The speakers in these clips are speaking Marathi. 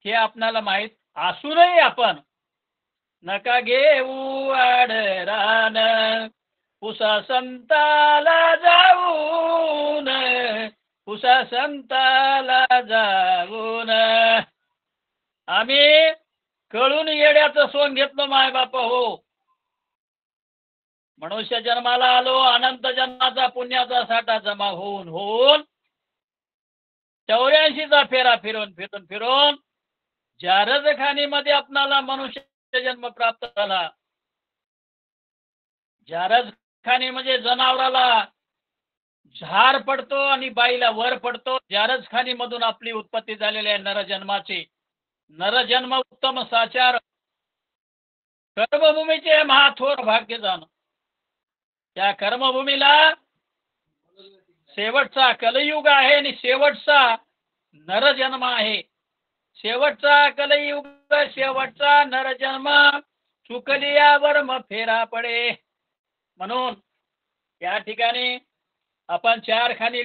हे आपणाला माहित असूनही आपण नका घेऊ आडरान पुसा संताला जाऊन पुसा संताला जाऊन आम्ही कळून येड्याचं सोंग घेतलं माय बाप हो. मनुष्य जन्माला आलो अनंत जन्माचा पुण्याचा साठा जमा होऊन होऊन 84चा फेरा फिरून ज्या रजखानीमध्ये आपणाला मनुष्य जन्म प्राप्त झाला. ज्या रजखानी म्हणजे जनावराला झार पडतो आणि बाईला वर पडतो. ज्या रजखानी मधून आपली उत्पत्ती झालेली आहे नरजन्माची. नरजन्म उत्तम साचार कर्मभूमीचे महाथोर भाग्य जाण. त्या कर्मभूमीला शेवटचा कलयुग आहे आणि शेवटचा नरजन्म आहे. शेवटचा कलयुग शेवटचा नरजन्म चुकलियावर मग फेरा पडे. म्हणून या ठिकाणी आपण 4 खानी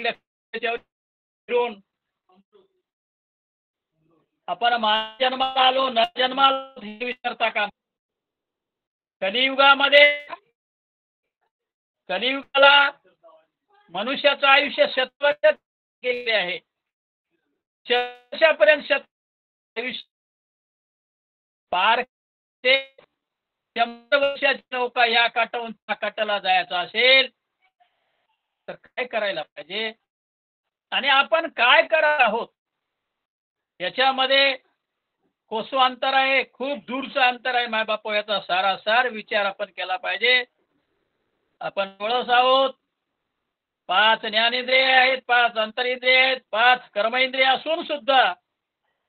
फिरून आपण जन्माला आलो नरजन्माला विचारता का. कलियुगाला मनुष्याचं आयुष्य 70 वर्ष गेले आहे. 100 वर्षापर्यंत आयुष्य पार ते 100 वर्षाची नौका या काठाहून त्या काठाला जायचं असेल तर काय करायला पाहिजे आणि आपण काय करत आहोत याच्यामध्ये कोसो अंतर आहे. खूप दूरचं अंतर आहे माय बाप. याचा सारासार विचार आपण केला पाहिजे. आपण ओळख आहोत. 5 ज्ञानेंद्रिय आहेत, 5 अंतरेंद्रिय आहेत, 5 कर्मेंद्रिय असून सुद्धा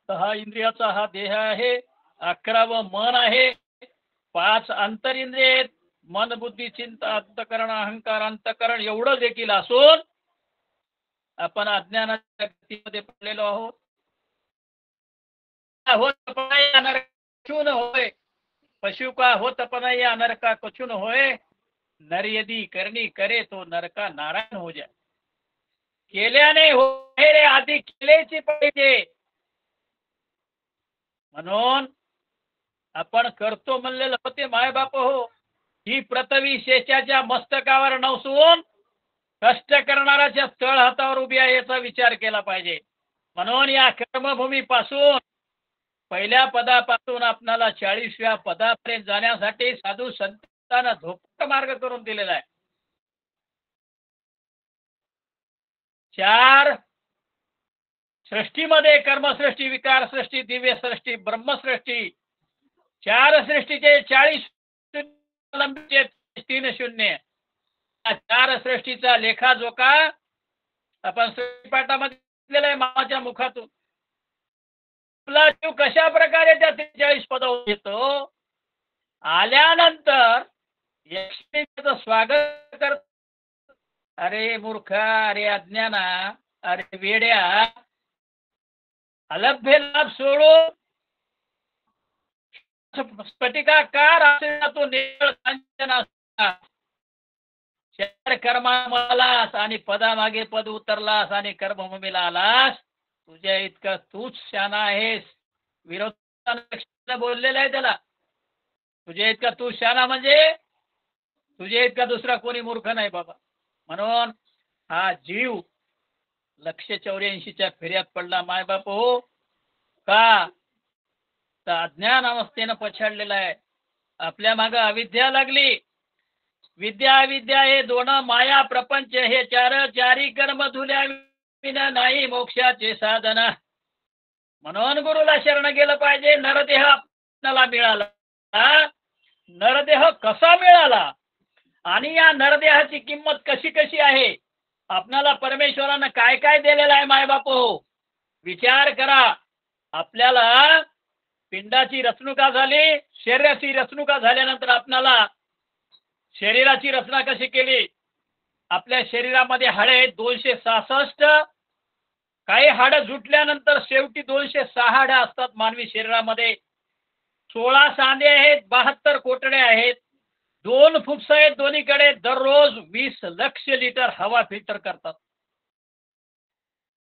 6 इंद्रियाचा हा देह आहे. 11वं मन आहे. 5 अंतरेंद्रिय आहेत. मन बुद्धी चिंता अंतकरण अहंकार अंतकरण एवढं देखील असून आपण अज्ञानाच्या गतीमध्ये पडलेलो आहोत. होय पशु का होत पण या नरका कछुन होय. नर यदि करणी करे तो नरका नारायण हो जाय. केल्याने होय रे आधी केलेची पाहिजे. म्हणून आपण करतो म्हणलेलं होते माय बाप हो. ही पृथ्वी शेषाच्या मस्तकावर नवसून कष्ट करणाऱ्याच्या तळ हातावर उभी आहे याचा विचार केला पाहिजे. म्हणून या कर्मभूमी पासून पहिल्या पदापासून आपणाला 40व्या पदापर्यंत जाण्यासाठी साधू संतांना धोपट मार्ग करून दिलेला आहे. 4 सृष्टीमध्ये कर्मसृष्टी विकार सृष्टी दिव्य सृष्टी ब्रह्मसृष्टी 4 सृष्टीचे 40 3 शून्य 4 सृष्टीचा लेखाजोखा आपण सृष्टीपाठामध्ये दिलेला आहे मामाच्या मुखातून. आपला जीव कशा प्रकारे त्या 43 पदावर येतो. आल्यानंतर यक्षिणीचं स्वागत कर. अरे मूर्खा, अरे अज्ञाना, अरे वेड्या, अलभ्य लाभ सोडून स्फटिकाकार असलेला तो निळ कांचन असला 4 कर्मालास आणि पदामागे पद उतरलास आणि कर्मभूमीला आलास. तुझ्या इतका तूच शाना आहेस. विरोधाने बोललेला आहे त्याला. तुझ्या इतका तू शाना म्हणजे तुझ्या इतका दुसरा कोणी मूर्ख नाही बाबा. म्हणून हा जीव 184च्या फेऱ्यात पडला माय बाप हो. का तर अज्ञान अवस्थेनं पछाडलेला आहे. आपल्या मागे अविद्या लागली. विद्या अविद्या हे 2 माया प्रपंच हे 4 चारी कर्म धुल्या विना नाही मोक्षाचे साधन. म्हणून गुरुला शरण गेलं पाहिजे. नरदेह आपल्याला मिळाला. नरदेह कसा मिळाला आणि या नरदेहाची किंमत कशी कशी आहे. आपल्याला परमेश्वरानं काय काय दिलेलं आहे माय बाप हो. विचार करा. आपल्याला पिंडाची रचनुका झाली. शरीराची रचनुका झाल्यानंतर आपल्याला शरीराची रचना कशी केली. आपल्या शरीरामध्ये हाडे आहेत 266. काही हाडं जुटल्यानंतर शेवटी 206 हाडं असतात मानवी शरीरामध्ये. 16 सांधे आहेत. 72 कोटडे आहेत. 2 फुफ्स आहेत दोन्हीकडे. दररोज 20 लक्ष लिटर हवा फिल्टर करतात.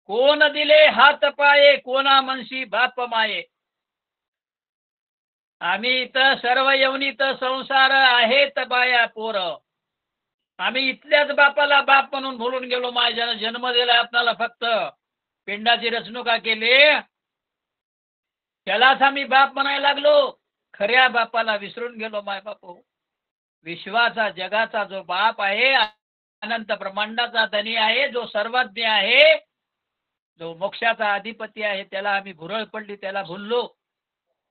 कोण दिले हात पाये कोणा मनशी बाप माये. आम्ही इथं सर्व यवनीत संसार आहेत बाया पोर. आम्ही इथल्याच बापाला बाप म्हणून भुलून गेलो. माझ्यानं जन्म दिला आपल्याला, फक्त पिंडाची रचनुका केली त्यालाच आम्ही बाप म्हणायला लागलो. खऱ्या बापाला विसरून गेलो माय बापू. विश्वाचा जगाचा जो बाप आहे, अनंत ब्रह्मांडाचा धनी आहे, जो सर्वज्ञ आहे, जो मोक्षाचा अधिपती आहे, त्याला आम्ही भुरळ पडली, त्याला भुललो.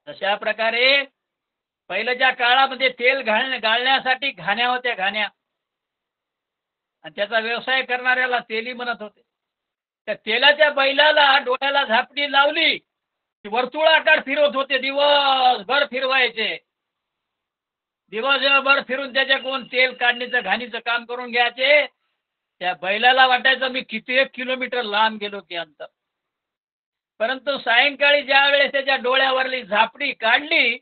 तशा प्रकारे पहिल्याच्या काळामध्ये तेल गाळण्यासाठी घाण्या होत्या, घाण्या, आणि त्याचा व्यवसाय करणाऱ्याला तेली म्हणत होते. त्या तेलाच्या बैलाला डोळ्याला झापडी लावली, वर्तुळाकार फिरवत होते, दिवसभर फिरवायचे. दिवसभर फिरून त्याच्याकडून तेल काढणीचं घाणीचं काम करून घ्यायचे. त्या बैलाला वाटायचं मी किती 1 किलोमीटर लांब गेलो की अंतर. परंतु सायंकाळी ज्या वेळेस त्याच्या डोळ्यावरली झापडी काढली,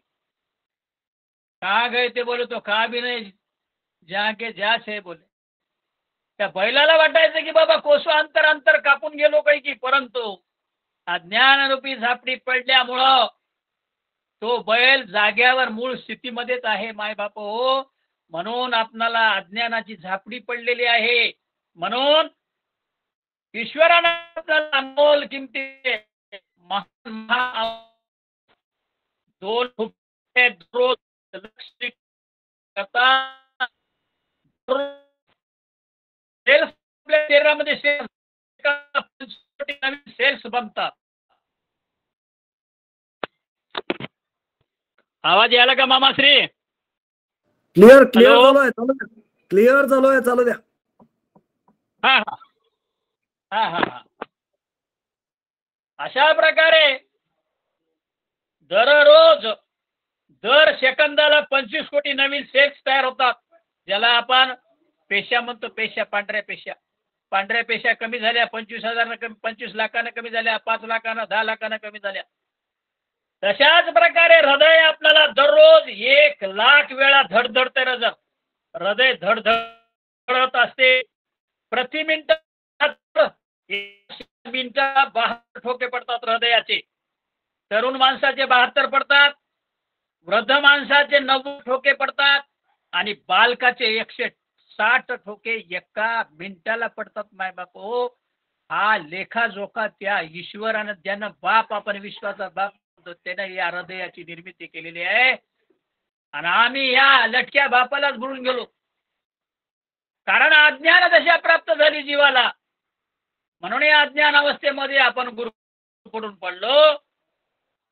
का गए ते बोले तो का भी नाही, जा के जा से बोले. त्या बैलाला वाटायचं की बाबा कोसो अंतर कापून गेलो काही की, परंतु अज्ञानरूपी झापडी पडल्यामुळं तो बैल जाग्यावर मूळ स्थितीमध्येच आहे माय बाप हो. म्हणून आपणाला अज्ञानाची झापडी पडलेली आहे. म्हणून ईश्वरानं आपल्याला अनमोल किमती दोन रोज शरीरामध्ये सेल्स बनतात. आवाज यायला का मामाश्री? क्लिअर चालू आहे, क्लिअर चालू आहे, चालू द्या. हा हा हा हा हा. अशा प्रकारे दररोज दर सेकंदाला 25 कोटी नवीन सेल्स तयार होतात, ज्याला आपण पेशा म्हणतो. पेशा, पांढऱ्या पेशा. पांढऱ्या पेशा कमी झाल्या, 25,000 कमी, 25 लाखानं कमी झाल्या, 5 लाखानं, 10 लाखानं कमी झाल्या. तशाच प्रकारे हृदय आपल्याला दररोज 1 लाख वेळा धडधडते. हृदय धडधडत असते. प्रति मिनिट 72 ठोके पडतात हृदयाचे. तरुण माणसाचे 72 पडतात, वृद्ध माणसाचे 90 ठोके पडतात, आणि बालकाचे 160 ठोके एका मिनिटाला पडतात माय बाप हो. हा लेखाजोखा त्या ईश्वरानं, ज्यानं बाप, आपण विश्वाचा बाप, त्याने या हृदयाची निर्मिती केलेली आहे. आणि आम्ही या लटक्या बापालाच भुलून गेलो, कारण अज्ञान दशा प्राप्त झाली जीवाला. म्हणून या अज्ञान अवस्थेमध्ये आपण गुरुकडून पडलो,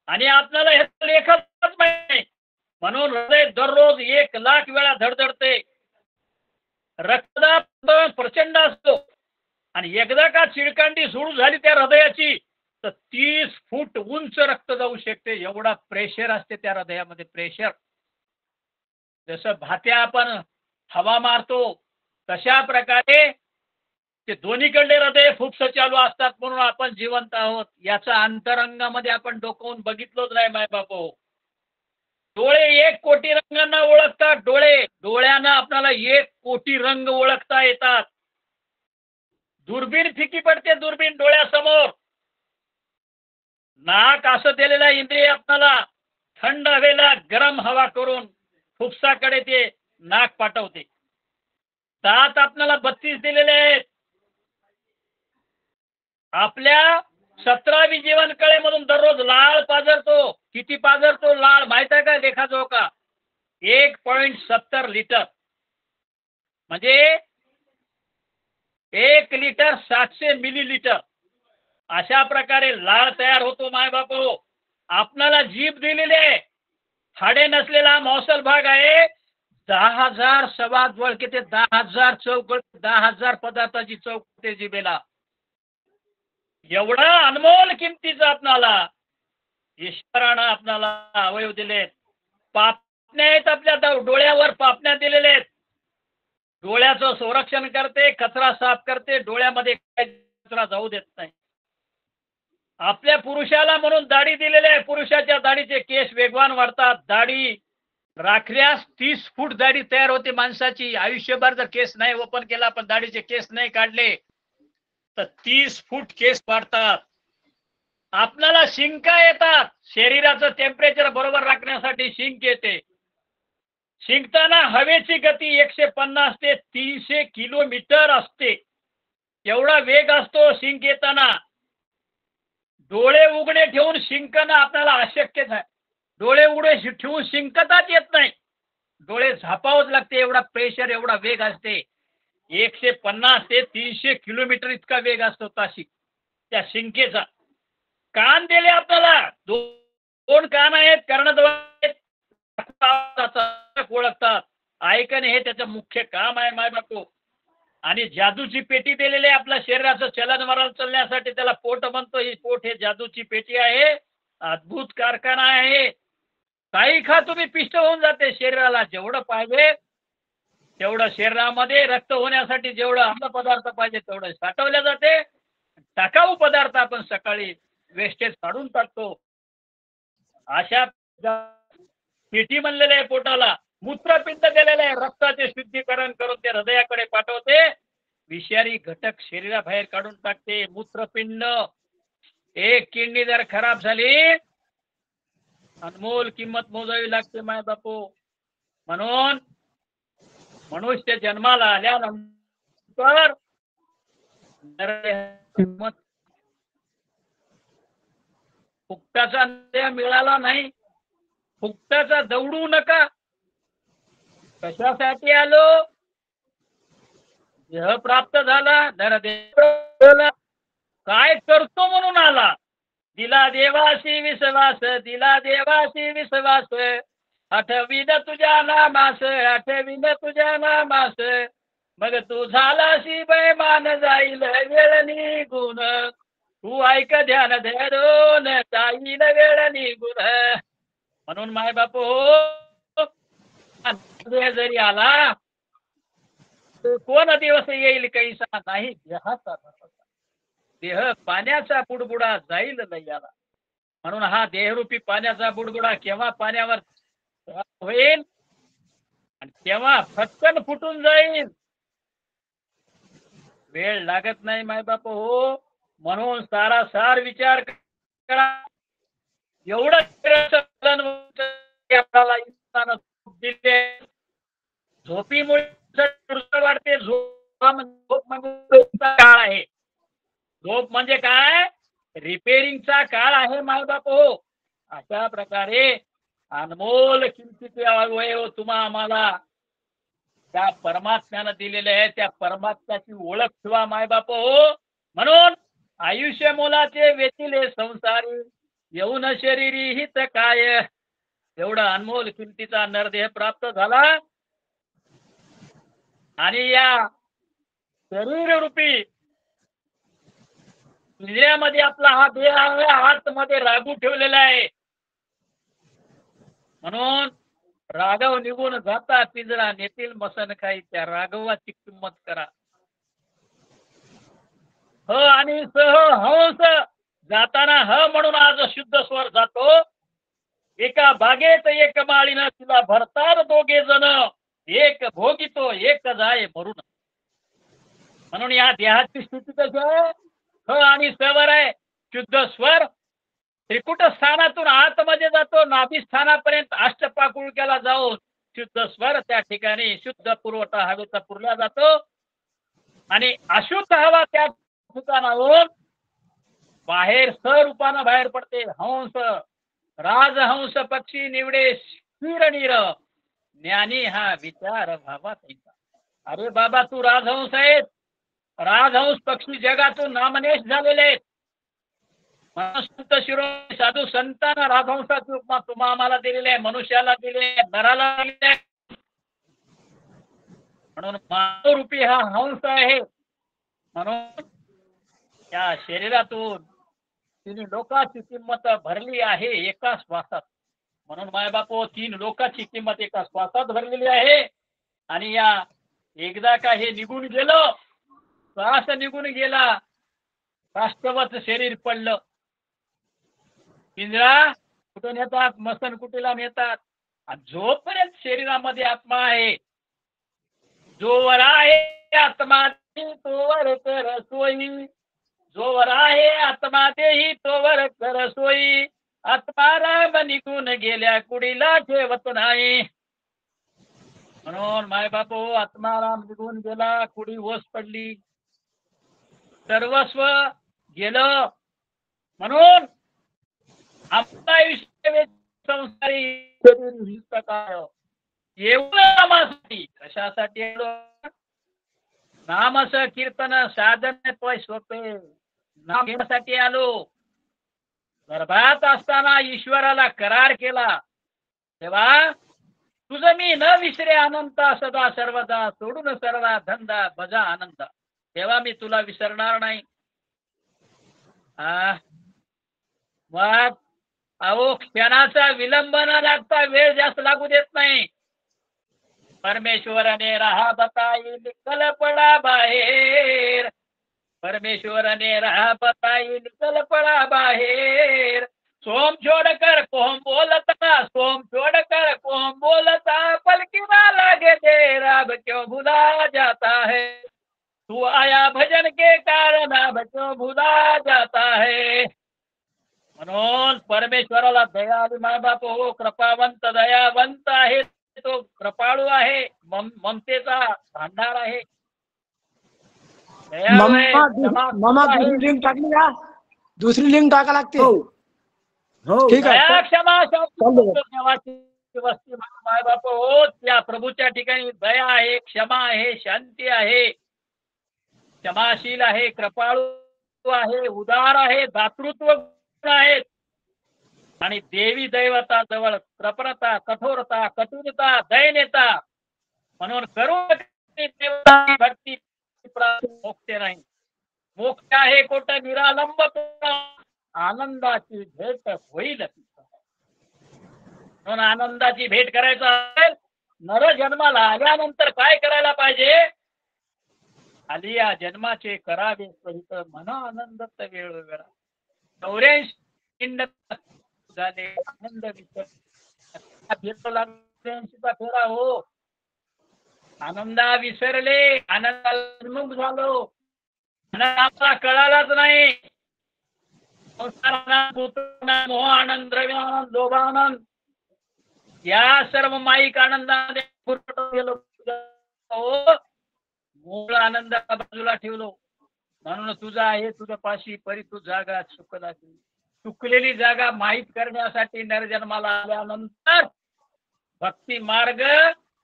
आणि आपल्याला हे लेखच नाही. म्हणून हृदय दररोज 1 लाख वेळा धडधडते. रक्तदाब प्रचंड असतो, आणि एकदा का चिळकांडी सुरू झाली त्या हृदयाची, तर 30 फूट उंच रक्त जाऊ शकते. एवढा प्रेशर असते त्या हृदयामध्ये, प्रेशर. जसं भात्या आपण हवा मारतो, तशा प्रकारे ते दोन्हीकडे हृदय फुफ्स चालू असतात. म्हणून आपण जिवंत आहोत. याचा अंतरंगामध्ये आपण डोकावून बघितलोच नाही माय बापू. डोळे 1 कोटी रंगांना ओळखतात. डोळ्यानं आपल्याला 1 कोटी रंग ओळखता येतात. दुर्बीण फिकी पडते, दुर्बीण डोळ्यासमोर. नाक असं दिलेला इंद्रिय आपल्याला थंड हवेला गरम हवा करून फुफ्साकडे ते नाक पाठवते. दात आपल्याला 32 दिलेले आहेत. आपल्या 17वी जीवन कळेमधून दररोज लाळ पाजरतो. किती पाजरतो लाळ माहित आहे का? लेखाजोखा 1.70 लिटर, म्हणजे 1 लिटर 700 मिलीलिटर. अशा प्रकारे लाळ तयार होतो माय बापू. आपल्याला जीभ दिलेली आहे. हाडे नसलेला मौसल भाग आहे. 10,000 सवाद वळके, 10,000 चौक, 10,000 पदार्थाची चौक ते जिभेला. एवढा अनमोल किमतीचा आपणाला ईश्वरानं आपल्याला अवयव दिलेत. पापण्या आहेत आपल्या डोळ्यावर, पापण्या दिलेले आहेत. डोळ्याचं संरक्षण करते, कचरा साफ करते, डोळ्यामध्ये कचरा जाऊ देत नाही. आपल्या पुरुषाला म्हणून दाढी दिलेली आहे. पुरुषाच्या दाढीचे केस वेगवान वाढतात. दाढी राखल्यास 30 फूट दाढी तयार होते माणसाची. आयुष्यभर जर केस नाही ओपन केला, पण दाढीचे केस नाही काढले, तर 30 फूट केस वाढतात. आपल्याला शिंका येतात. शरीराचं टेम्परेचर बरोबर राखण्यासाठी शिंक येते. शिंकताना हवेची गती 150 ते 300 किलोमीटर असते. एवढा वेग असतो शिंक येताना. डोळे उघडे ठेवून शिंकणं आपल्याला अशक्यच आहे. डोळे उघडे ठेवून शिंकताच येत नाही. डोळे झापावच लागते. एवढा प्रेशर, एवढा वेग असते. 150 ते 300 किलोमीटर इतका वेग असतो त्या शिंकेचा. कान दिले आपल्याला. दोन कान आहेत, कर्णद्वार आहेत, ओळखतात. ऐकणे हे त्याचं मुख्य काम आहे माय बापू. आणि जादूची पेटी दिलेली आहे आपल्या शरीराचं चलनवलन चालण्यासाठी. त्याला पोट म्हणतो. ही पोट हे जादूची पेटी आहे. अद्भुत कारखाना आहे. काही खा तुम्ही पिष्ट होऊन जाते. शरीराला जेवढं पाहिजे तेवढं, शरीरामध्ये रक्त होण्यासाठी जेवढं अन्न पदार्थ पाहिजे तेवढं साठवल्या जाते. टाकाऊ पदार्थ आपण सकाळी वेस्टेज काढून टाकतो. अशा पेटी म्हणलेलं आहे पोटाला. मूत्रपिंड दिलेलं आहे. रक्ताचे शुद्धीकरण करून ते हृदयाकडे पाठवते. विषारी घटक शरीराबाहेर काढून टाकते. मूत्रपिंड. एक किडनी जर खराब झाली, अनमोल किंमत मोजावी लागते माय बापू. म्हणून मनुष्य जन्माला आल्यानंतर किंमत फुकटाचा देह मिळाला नाही. फुकटाचा दौडू नका. कशासाठी आलो? देह प्राप्त झाला, नरदेह काय करतो म्हणून आला. दिला देवाशी विश्वास, दिला देवाशी विश्वास, आठवीन तुझ्या नामास, आठवीन तुझ्या नामास, मग तू झालाशी बैमान जाईल वेळ निघून, तू ऐक ध्यान धरून जाईल वेळ निघून. म्हणून माय बापू जरी आला कोण दिवस येईल कैसा नाही देहाचा. देह पाण्याचा बुडबुडा जाईल लयाला. म्हणून हा देहरूपी पाण्याचा बुडबुडा केव्हा पाण्यावर होईल आणि केव्हा फटकन फुटून जाईल, वेळ लागत नाही माय बाप हो. म्हणून सारासार विचार करा. एवढं आपल्याला दिले. झोपीमुळे वाढते. झोप म्हणजे काळ आहे. झोप म्हणजे काय? रिपेरिंगचा काळ आहे माय बाप हो. अशा प्रकारे अनमोल किंचित अवयव तुम्हा आम्हाला त्या परमात्म्यानं दिलेले आहे. त्या परमात्म्याची ओळख ठेवा माय बाप हो. म्हणून आयुष्य मोलाचे वेचिले संसारी, येऊन शरीरी हित काय. एवढा अनमोल किमतीचा नरदेह प्राप्त झाला आणि या शरीर रूपी पिंजऱ्यामध्ये आपला हा देह आहे. आतमध्ये रागू ठेवलेला आहे. म्हणून राघव निघून जाता पिंजरा नेतील मसन खाई. त्या राघवाची किंमत करा. ह आणि सह हंस जाताना ह म्हणून आज शुद्ध स्वर जातो. एका बागेत एक माळीनं तिला भरतात दोघे जण. एक भोगितो एक जाय मरून. म्हणून या देहाची स्थिती कशी आहे? ह आणि सवर आहे. शुद्ध स्वर त्रिकुट स्थानातून आतमध्ये जातो. नाभी स्थानापर्यंत अष्टपाकुळक्याला जाऊन शुद्ध स्वर त्या ठिकाणी शुद्ध पुरवठा हवेचा पुरला जातो. आणि अशुद्ध हवा त्या ठिकाणावरून बाहेर स्वरूपानं बाहेर पडते. हंस राजहंस पक्षी निवडे शिरनीर, ज्ञानी हा विचार भावा त्यांचा. अरे बाबा तू राजहंस आहेत. राजहंस पक्षी जगातून नामनेश झालेले आहेत. संत शिरोमणी साधू संतांना राजहंसाची उपमा तुम्हा आम्हाला दिलेली आहे. मनुष्याला दिले, नराला दिले. म्हणून मानवरूपी हा हंस आहे. म्हणून त्या शरीरातून तिने लोकांची किंमत भरली आहे एका श्वासात. म्हणून माय बापू 3 लोकांची किंमत एका श्वासात भरलेली आहे. आणि या एकदा का हे निघून गेलं, श्वास निघून गेला, राष्ट्रवत शरीर पडलं. पिंजरा कुठं नेतात? मसन कुटीला नेतात. जोपर्यंत शरीरामध्ये आत्मा आहे, जोवर आहे आत्मा तोवर कर सोयी. जोवर आहे आत्मा देही तोवर कर सोयी, आत्मा राम निघून गेल्या कुडीला ठेवत नाही. म्हणून माय बापू, आत्माराम निघून गेला, कुडी ओस पडली, सर्वस्व गेलं. म्हणून आपला आयुष्य संसारी काय एवढं नामासाठी कशासाठी आलो? नामस कीर्तन साधन पय सोपे नाम घेण्यासाठी आलो. गर्भात असताना ईश्वराला करार केला, तेव्हा तुझं मी न विसरे अनंत सदा सर्वदा, सोडून सर्वा धंदा भजा आनंद, तेव्हा मी तुला विसरणार नाही. मग अहो, क्षणाचा विलंब न लागता वेळ जास्त लागू देत नाही. परमेश्वराने राहा बताई निकल पडा बाहेर, परमेश्वराने राहा बताई निकल पडा बाहेर. सोम छोड़कर कोम बोलता, सोम छोड़कर कोम बोलता, पलकी ना लागे तेरा अब क्यों भुला जाता है, तू आया भजन के कारण अब क्यों भुला जाता है. म्हणून परमेश्वराला दया आली माय बाप हो, कृपावंत दयावंत आहे तो, कृपाळू आहे, ममतेचा भांडार आहे, दयाळू आहे, मामा दुसरी लिंक टाकली का? दुसरी लिंक टाका लागते. हो हो ठीक आहे. दया क्षमा देवाची वस्ती माय बाप हो. त्या प्रभूच्या ठिकाणी दया आहे, क्षमा आहे, शांती आहे, क्षमाशील आहे, कृपाळू आहे, उदार आहे, दातृत्व आहेत. आणि देवी दैवता जवळ प्रपरता, कठोरता, कठोरता, दैन्यता. म्हणून करून भक्ती मोक्ष नाही. मोक्ष आहे कोट निरालंब, आनंदाची भेट होईल. म्हणून आनंदाची भेट करायचं असेल, नर जन्माला आल्यानंतर काय करायला पाहिजे? आली या जन्माचे करावे सहित मन आनंदत वेळ वेळा. 84 झाले आनंद विसरला फेरा हो. आनंदा विसरले, आनंदामुख झालो, आनंदाचा कळालाच नाही. मोह आनंद, द्रव्यानंद, लोभानंद या सर्व माईक आनंदामध्ये गेलो. मूळ आनंदाला बाजूला ठेवलो. म्हणून तुझा आहे तुझ्या पाशी परी तू जागा चुकला. चुकलेली जागा माहीत करण्यासाठी नरजन्माला आल्यानंतर भक्ती मार्ग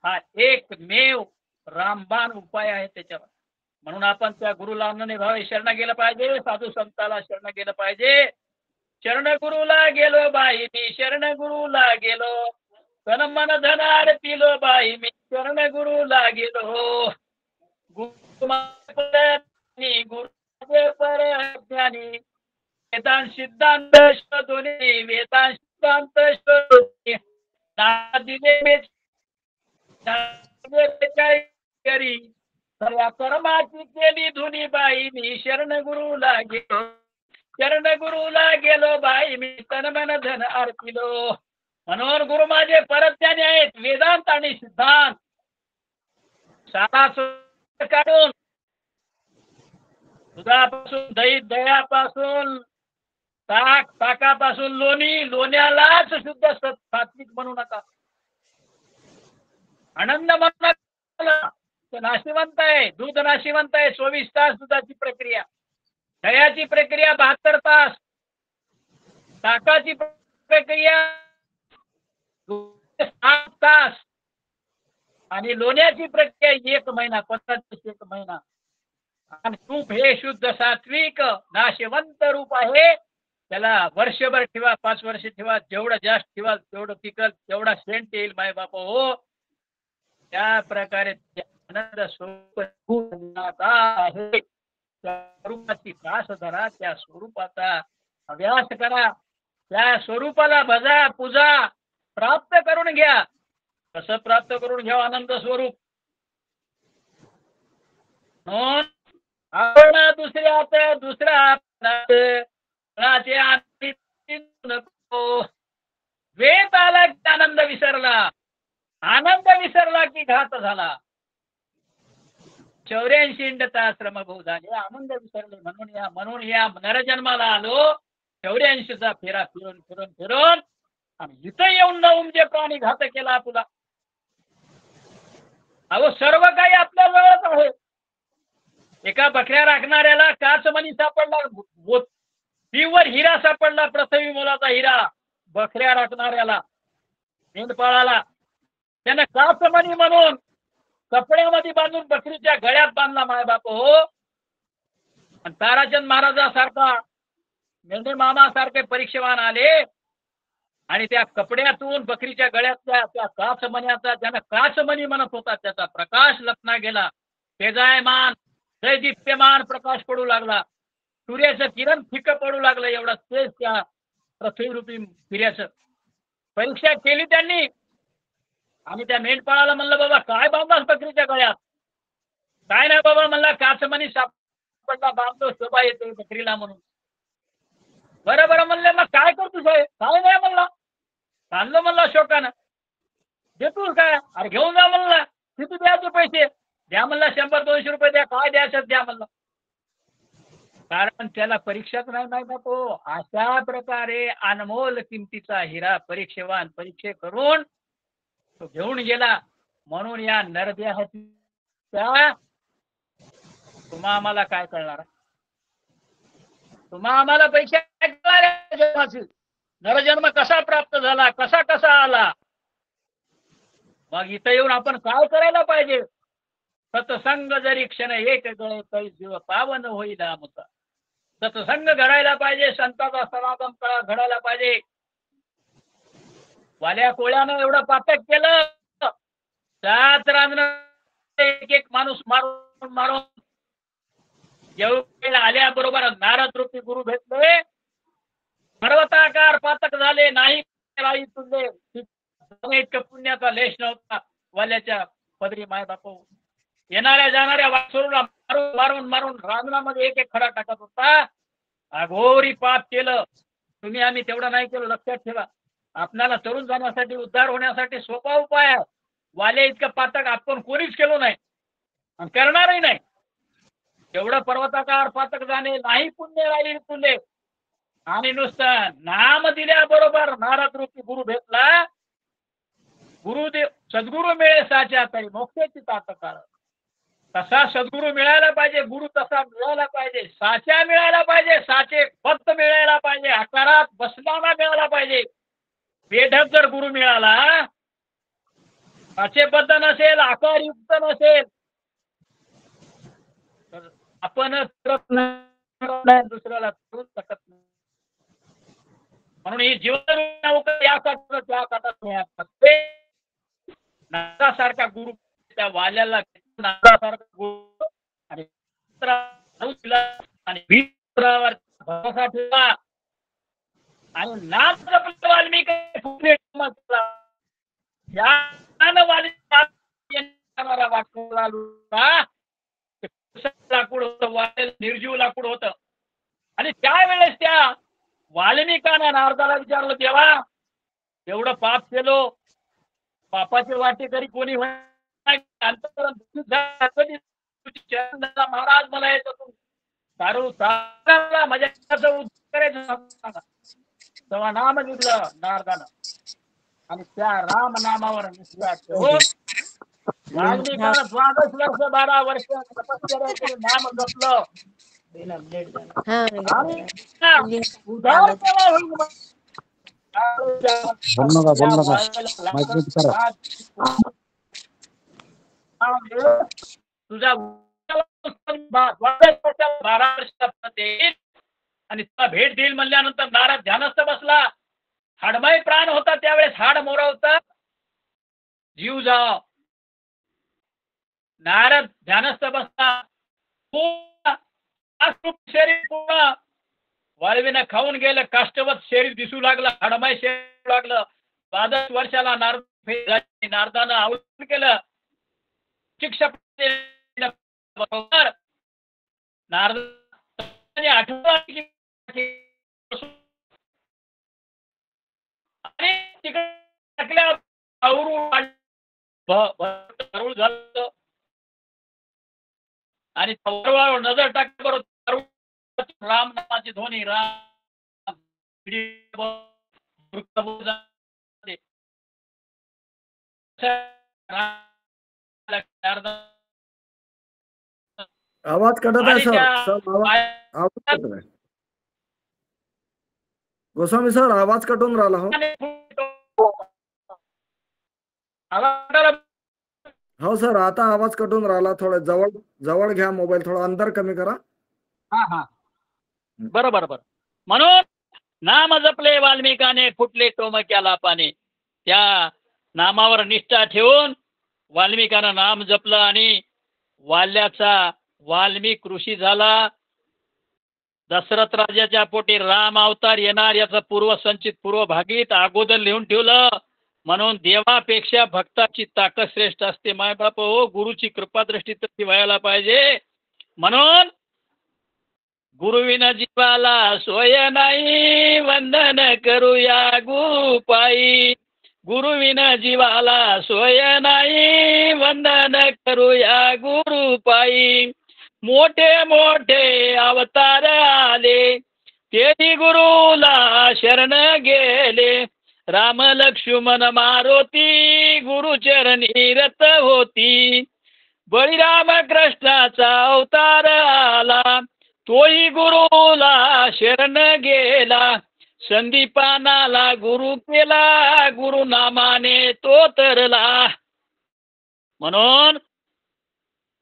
हा एकमेव रामबाण उपाय आहे त्याच्यावर. म्हणून आपण त्या गुरुला अनन्य भावे शरण गेलं पाहिजे, साधू संताला शरण गेलं पाहिजे. शरण गुरुला गेलो बाई मी, शरण गुरुला गेलो, तन मन धन आरतीलो बाई मी, शरण गुरुला गेलो. गुरु परज्ञानी, वेदांत सिद्धांत शोधोनी, वेदांत सिद्धांत शोधोनी, करी सर्व कर्माची केली धुनी बाई मी, शरण गुरुला गेलो, शरण गुरुला गेलो बाई मी, तन मन धन आरतीलो. म्हणून गुरु माझे परज्ञानी आहेत, वेदांत आणि सिद्धांत सारा काढून दुधापासून दही, दह्यापासून ताक, ताकापासून लोणी, लोण्यालाच शुद्ध सात्विक म्हणू नका. आनंद म्हणू नका. नाशिवंत आहे, दूध नाशिवंत आहे. 24 तास दुधाची प्रक्रिया, दह्याची प्रक्रिया 72 तास, ताकाची प्रक्रिया 7 तास आणि लोण्याची प्रक्रिया 1 महिना, 1 महिना. आणि तूप हे शुद्ध सात्विक नाशवंत रूप आहे. त्याला वर्षभर ठेवा, 5 वर्ष ठेवा, जेवढं जास्त ठेवा तेवढं टिकल, तेवढा सेंट येईल माय बाप हो. त्या प्रकारे आनंद स्वरूप आहे. स्वरूपाची त्रास धरा, त्या स्वरूपाचा अभ्यास करा, त्या स्वरूपाला भजा पूजा प्राप्त करून घ्या. कसं प्राप्त करून घ्या आनंद स्वरूप? म्हणून आपण दुसऱ्यात दुसरा नको. वेद आला की आनंद विसरला, आनंद विसरला की घात झाला. 84 इंडता श्रम भाऊ झाले आनंद विसरले म्हणून या नरजन्माला आलो 84चा फेरा फिरून फिरून फिरून आणि इथं येऊन जाऊन जे प्राणी घात केला तुला अहो सर्व काही आपल्या जवळच आहे. एका बकऱ्या राखणाऱ्याला काचमणी सापडला तीवर हिरा सापडला प्रथवी मोलाचा हिरा बकऱ्या राखणाऱ्याला मेंढपाळाला त्यानं काचमणी म्हणून कपड्यामध्ये बांधून बकरीच्या गळ्यात बांधला माय बाप हो. आणि ताराचंद महाराजासारखा मेंढे मामासारखे परीक्षेवान आले आणि त्या कपड्यातून बकरीच्या गळ्यातल्या त्या काचमण्याचा ज्यानं काचमणी म्हणत होता त्याचा प्रकाश लपना गेला. तेजायमान दैदिप्यमान प्रकाश पडू लागला. सूर्याचं किरण फिकं पडू लागलं एवढा तेज त्या पृथ्वीरूपी हिऱ्याचं. परीक्षा केली त्यांनी आणि त्या मेंढपाळाला म्हणलं बाबा काय बांधलास बकरीच्या गळ्यात. काय नाही बाबा म्हणला काचमणी सापडला बांधतो शोभा येते बकरीला म्हणून. बरं बरं म्हणले मग काय करतो साहेब. काय नाही म्हणला चाललो म्हणला शोकानं. देतोस काय अरे घेऊन जा म्हणला. किती द्यायचे पैसे द्या म्हणला 100-200 रुपये द्या काय द्यायचं द्या म्हणलं. कारण त्याला परीक्षाच नाही माहिती तो. अशा प्रकारे अनमोल किमतीचा हिरा परीक्षेवान परीक्षे करून तो घेऊन गेला. म्हणून या नरदेहाच्या तुम्हा आम्हाला काय कळणार. तुम्हा आम्हाला पैसे नरजन्म कसा प्राप्त झाला कसा कसा आला. मग इथं येऊन आपण काय करायला पाहिजे. सत्संग जरी क्षण एक गळे तरी जीव पावन होईल अमुता. सत्संग घडायला पाहिजे. संताचा समागम घडायला पाहिजे. वाल्या कोळ्यानं एवढं पातक केलं 7 रांजण एक माणूस मारून मारून जेवढे आल्याबरोबर नारद रूपी गुरु भेटले. पर्वताकार पातक झाले नाही राई तुझे इतकं पुण्याचा लेश नव्हता वाल्याच्या पदरी माय बापू. येणाऱ्या जाणाऱ्या वासरूला मारून मारून मारून रांजणामध्ये एक एक खडा टाकत होता. अघोरी पाप केलं. तुम्ही आम्ही तेवढं नाही केलं. लक्षात ठेवा आपल्याला तरुण जाण्यासाठी उद्धार होण्यासाठी सोपा उपाय आहे. वाले इतकं पातक आपण कोणीच केलो नाही आणि करणारही नाही. एवढं पर्वताकार पातक जाणे नाही पुण्य राहील तुले. आणि नुसतं नाम दिल्याबरोबर नारद रूपी गुरु भेटला. गुरुदेव सद्गुरु मिळे साच्या तरी मोक्षाची तातकार. तसा सद्गुरु मिळायला पाहिजे. गुरु तसा मिळायला पाहिजे. साच्या मिळायला पाहिजे. साचे भक्त मिळायला पाहिजे. आकारात बसणारा मिळाला पाहिजे. बेढप जर गुरु मिळाला साचेबद्ध नसेल आकारयुक्त नसेल तर आपण दुसऱ्याला करू शकत नाही. म्हणून ही जीवन या नागासारखा गुरु त्या वाल्याला नागासारखा गुरु आणि भरोसा ठेवला आणि नाथ वाल्मिकी लाकूड होतं निर्जीव लाकूड होतं. आणि त्यावेळेस त्या वाल्मिकांना नारदाला विचारलं देवा एवढं पाप केलो पापाचे वाटेकरी कोणी महाराज मला येतो तू सारू माझ्या करायचं तेव्हा नाम घेतलं नारदानं आणि त्या राम नामावर विश्वास ठेवून वाल्मिकांना 12 वर्ष 12 वर्ष तपश्चर्या करून नाम जपलं. उद्धार केला होईल. तुझा 12 वर्ष आणि तुला भेट देईल म्हणल्यानंतर नारद ध्यानस्थ बसला. हाडमाई प्राण होता त्यावेळेस हाड मोरावता जीव जाव. नारद ध्यानस्थ बसला. शरीर पूर्ण वाळवीनं खाऊन गेलं. काष्टवत शरीर दिसू लागलं. हाडमाई शरीर लागलं. 12 वर्षाला नारदानं आव्हान केलं. शिक्षा नारदाने आठवण आणि तिकडे टाकल्या झालं आणि वरवर नजर टाक बरोबर राम नामाची ध्वनी राम आवाज कटत आहे आणि सर. त्या सर आवाज कटत आहे. गोस्वामी सर आवाज कटून राहिला हो. हो सर आता आवाज कटून राहिला. थोडं जवळ जवळ घ्या मोबाईल. थोडा अंतर कमी करा. हा हा बरोबर बरोबर. म्हणून नाम जपले वाल्मिकाने फुटले टोमक्याला पाने. त्या नामावर निष्ठा ठेवून वाल्मिकानं नाम जपलं आणि वाल्याचा वाल्मिक ऋषी झाला. दशरथ राजाच्या पोटी राम अवतार येणार याचं पूर्वसंचित पूर्वभागीत अगोदर लिहून ठेवलं. म्हणून देवापेक्षा भक्ताची ताकद श्रेष्ठ असते. मायबाप हो, गुरुची कृपादृष्टी तशी व्हायला पाहिजे. म्हणून गुरुविना जीवाला सोय नाही, वंदन करूया गुपाई. गुरुविना जीवाला सोय नाही, वंदन करूया गुरुपाई. मोठे मोठे अवतार आले, तेही गुरुला शरण गेले. राम लक्ष्मण मारुती, गुरुचरणी रत होती. बळीराम कृष्णाचा अवतार आला, तोही गुरुला शरण गेला. संदीपानाला गुरु केला, गुरुनामाने तो तरला. म्हणून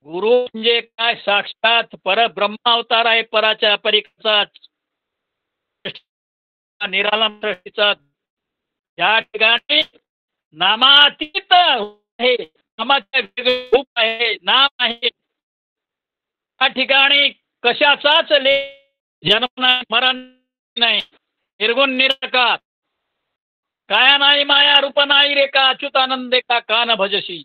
गुरु म्हणजे काय? साक्षात परब्रह्म अवतार आहे. पराच्या परीक्षा निराला दृष्टीचा. त्या ठिकाणी नामातीत आहे, नामाचे वेगळे रूप आहे, नाम आहे. त्या ठिकाणी कशाचाच जन्म नाही, मरण नाही, निर्गुण निराकार. काया नाही माया रूप नाही रे का, अच्युतानंदे का कान भजशी.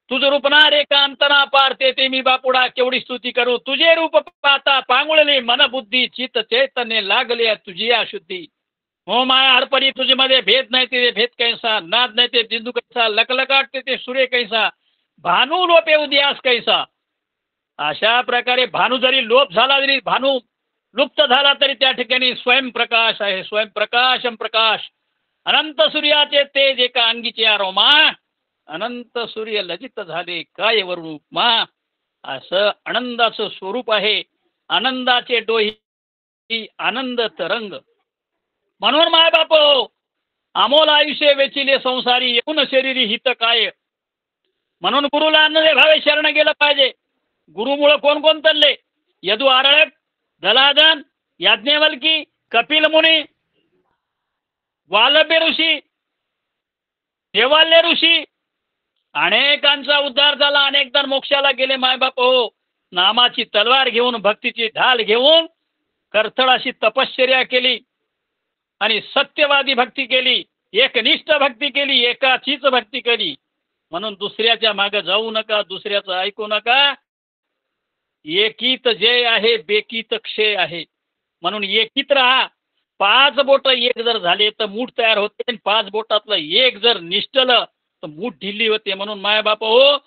तुझ रूप ना रे का अंतना पार, ते मी बापुडा केवढी स्तुती करू. तुझे रूप पाहता पांगुळले मन बुद्धी, चित चैतन्य लागले तुझी अशुद्धी. हो माया हरपरी तुझे मध्ये भेद नाही ते भेद कैसा, नाद नाही ते बिंदू कैसा, लकलकाट ते सूर्य कैसा, भानू लोपे उदयास कैसा. अशा प्रकारे भानू जरी लोप झाला, जरी भानू लुप्त झाला, तरी त्या ठिकाणी स्वयंप्रकाश आहे. स्वयंप्रकाशम प्रकाश. अनंत सूर्याचे तेज एका अंगीचे आरोमा, अनंत सूर्य लजित झाले काय वरून उपमा. असं आनंदाचं स्वरूप आहे. आनंदाचे डोही आनंद तरंग. म्हणून माय बाप अमोल आयुष्य वेचिले संसारी, येऊन शरीरी हित काय. म्हणून गुरुला अन्नदे भावे शरण गेलं पाहिजे. गुरुमुळे कोण कोण तरले? यदु आरळक, दलादन, याज्ञवल्की, कपिल मुनी, वालभ्य ऋषी, देवाल्य ऋषी. अनेकांचा उद्धार झाला, अनेक जण मोक्षाला गेले. मायबाप हो, नामाची तलवार घेऊन, भक्तीची ढाल घेऊन करथळाशी तपश्चर्या केली आणि सत्यवादी भक्ती केली, एकनिष्ठ भक्ती केली, एकाचीच भक्ती केली. म्हणून दुसऱ्याच्या मागे जाऊ नका, दुसऱ्याचं ऐकू नका. एकीत जय आहे, बेकीत क्षय आहे. म्हणून एकीत राहा. 5 बोट एक जर झाले तर मूठ तयार होते, आणि 5 बोटातलं एक जर निष्ठलं तर मूठ ढिल्ली होते. म्हणून मायबाप हो,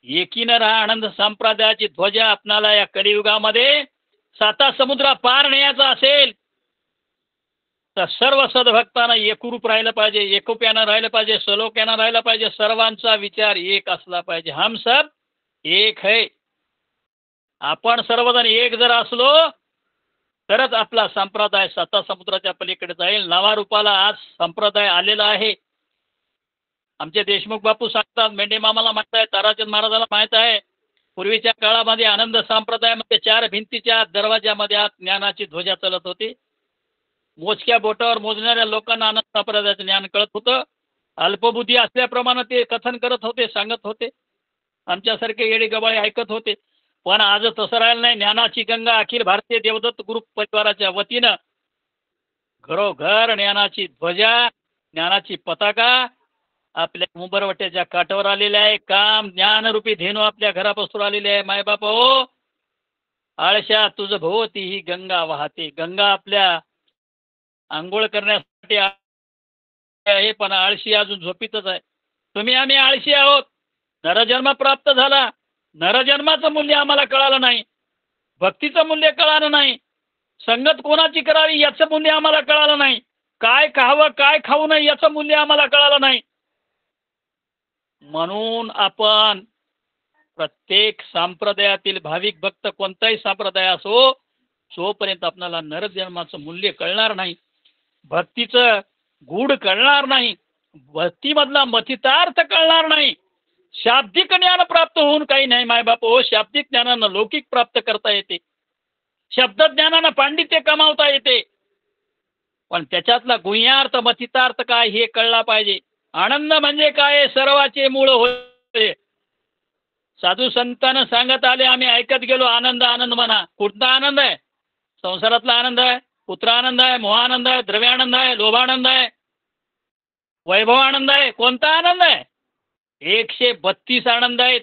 एकीनं राहा. आनंद संप्रदायाची ध्वजा आपणाला या कलियुगामध्ये 7 समुद्र पार न्यायचा असेल तर सर्व सद्भक्तांना एकरूप राहिलं पाहिजे, एकोप्यानं राहिलं पाहिजे, सलोक्यानं राहिलं पाहिजे. सर्वांचा विचार एक असला पाहिजे. हम सब एक है. आपण सर्वजण एक जर असलो तरच आपला संप्रदाय 7 समुद्राच्या पलीकडे जाईल. नवा रूपाला आज संप्रदाय आलेला आहे. आमचे देशमुख बापू सांगतात, मेंढे मामाला माहित आहे, ताराचंद महाराजाला माहित आहे, पूर्वीच्या काळामध्ये आनंद संप्रदायामध्ये 4 भिंतीच्या दरवाजामध्ये ज्ञानाची ध्वजा चालत होती. मोजक्या बोटावर मोजणाऱ्या लोकांना आनंद संप्रदायाचं ज्ञान कळत होतं. अल्पबुद्धी असल्याप्रमाणे ते कथन करत होते, सांगत होते. आमच्यासारखे येडे गबाळे ऐकत होते. पण आज तसं राहिलं नाही. ज्ञानाची गंगा अखिल भारतीय देवदत्त ग्रुप परिवाराच्या वतीनं घरोघर ज्ञानाची ध्वजा, ज्ञानाची पताका आपल्या उंबरवट्याच्या काठावर आलेल्या आहे. काम ज्ञानरूपी धेनू आपल्या घरापासून आलेले आहे. मायबाप हो, आळशा तुझ भोवती ही गंगा वाहते. गंगा आपल्या आंघोळ करण्यासाठी आहे, पण आळशी अजून झोपीतच आहे. तुम्ही आम्ही आळशी आहोत. नरजन्म प्राप्त झाला, नरजन्माचं मूल्य आम्हाला कळालं नाही, भक्तीचं मूल्य कळालं नाही, संगत कोणाची करावी याचं मूल्य आम्हाला कळालं नाही, काय खावं काय खाऊ नये याचं मूल्य आम्हाला कळालं नाही. म्हणून आपण प्रत्येक संप्रदायातील भाविक भक्त कोणताही संप्रदाय असो, जोपर्यंत आपल्याला नरजन्माचं मूल्य कळणार नाही, भक्तीचं गूढ कळणार नाही, भक्तीमधला मथितार्थ कळणार नाही, शाब्दिक ज्ञान प्राप्त होऊन काही नाही मायबाप हो. शाब्दिक ज्ञानानं लौकिक प्राप्त करता येते, शब्दज्ञानानं पांडित्य कमावता येते, पण त्याच्यातला गुह्यार्थ मथितार्थ काय हे कळला पाहिजे. आनंद म्हणजे काय, सर्वाचे मूळ होते. साधू संतांना सांगत आले, आम्ही ऐकत गेलो, आनंद आनंद म्हणा. कुठला आनंद आहे? संसारातला आनंद आहे, पुत्र आनंद आहे, मोहानंद आहे, द्रव्यानंद आहे, लोभानंद आहे, वैभव आनंद आहे. कोणता आनंद आहे? 132 आनंद आहेत.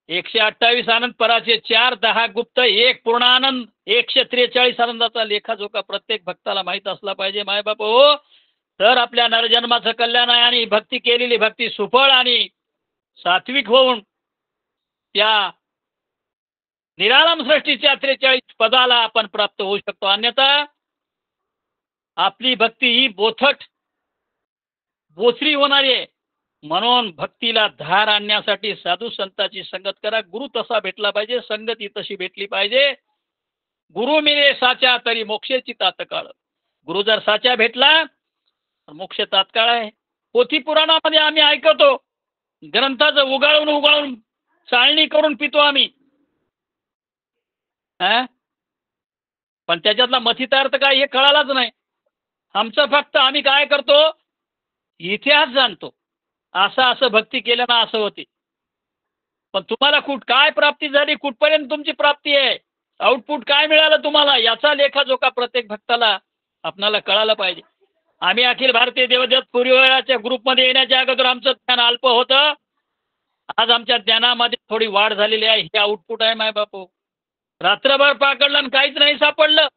128 आनंद पराचे, 4 10 गुप्त, 1 पूर्ण आनंद. 143 आनंदाचा लेखाजोखा प्रत्येक भक्ताला माहीत असला पाहिजे मायबाप हो. तर आपल्या नरजन्माचं कल्याण आहे आणि भक्ती केलेली भक्ती सुफळ आणि सात्विक होऊन त्या निराळम सृष्टीच्या 43 पदाला आपण प्राप्त होऊ शकतो. अन्यथा आपली भक्ती ही बोथट बोचरी होणारी आहे. म्हणून भक्तीला धार आणण्यासाठी साधू संतांची संगत करा. गुरु तसा भेटला पाहिजे, संगती तशी भेटली पाहिजे. गुरु मिळे साचा तरी मोक्षाची तात्काळ. गुरु जर साचा भेटला तर मोक्ष तात्काळ आहे. पोथी पुराणामध्ये आम्ही ऐकतो, ग्रंथाचं उगाळून उगाळून चाळणी करून पितो आम्ही, पण त्याच्यातला मथितार्थ काय हे कळालाच नाही. आमचं फक्त आम्ही काय करतो, इतिहास जाणतो, असं असं भक्ती केल्यानं असं होते. पण तुम्हाला काय प्राप्ती झाली, कुठपर्यंत तुमची प्राप्ती आहे, आउटपुट काय मिळालं तुम्हाला, याचा लेखाजोखा प्रत्येक भक्ताला आपणाला कळायला पाहिजे. आम्ही अखिल भारतीय देवदत्त परिवाराच्या ग्रुपमध्ये येण्याच्या अगोदर आमचं ज्ञान अल्प होतं. आज आमच्या ज्ञानामध्ये थोडी वाढ झालेली आहे. हे आउटपुट आहे माय बापू. रात्रभर पाकडलं आणि काहीच नाही सापडलं.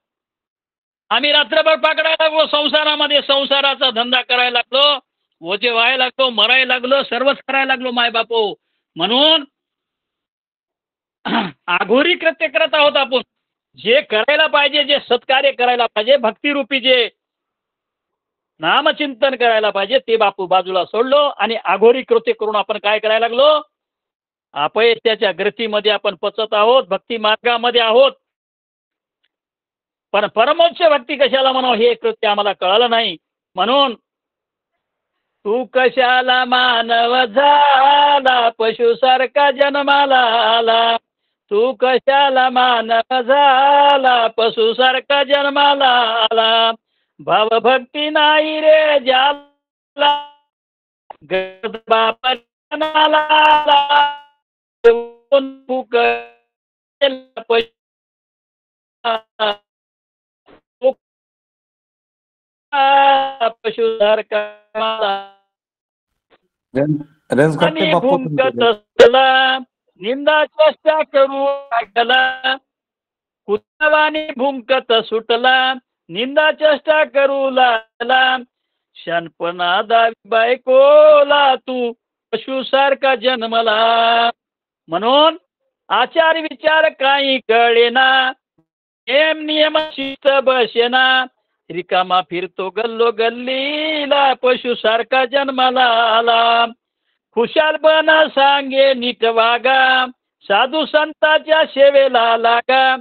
आम्ही रात्रभर पाकडायला लागलो संसारामध्ये, संसाराचा धंदा करायला लागलो, ओझे व्हायला लागलो, मरायला लागलो, सर्वच करायला लागलो माय बापू. म्हणून आघोरी कृत्य करत आहोत आपण. जे करायला पाहिजे, जे सत्कार्य करायला पाहिजे, भक्तिरूपी जे नामचिंतन करायला पाहिजे, ते बापू बाजूला सोडलो आणि आघोरी कृत्य करून आपण काय करायला लागलो, अपयशाच्या ग्रथीमध्ये आपण पचत आहोत, भक्ती मार्गामध्ये आहोत. पण परमोच्च भक्ती कशाला म्हणावं हे कृत्य आम्हाला कळालं नाही. म्हणून तू कशाला मानव झाला, पशुसारखा जन्माला आला. तू कशाला मानव झाला, पशुसारखा जन्माला आला. भावभक्ती नाही रे ज्याला, गरज बापाला पशुसारखा रेंज कटते बापू भूमकत असला, निंदा चेष्टा करू लागला. कुतवानी भूमकत सुटला, निंदा चेष्टा करू लागला. शहाणपणा दावी बायकोला, तू पशुसारखा जन्मला. म्हणून आचार विचार काही कळेना, नेम नियम शिस्त बसेना. रिकामा फिरतो गल्लो गल्लीला, पशुसारखा जन्माला आला. खुशालपण सांगे नीट वागा, साधू संतांच्या सेवेला लागा.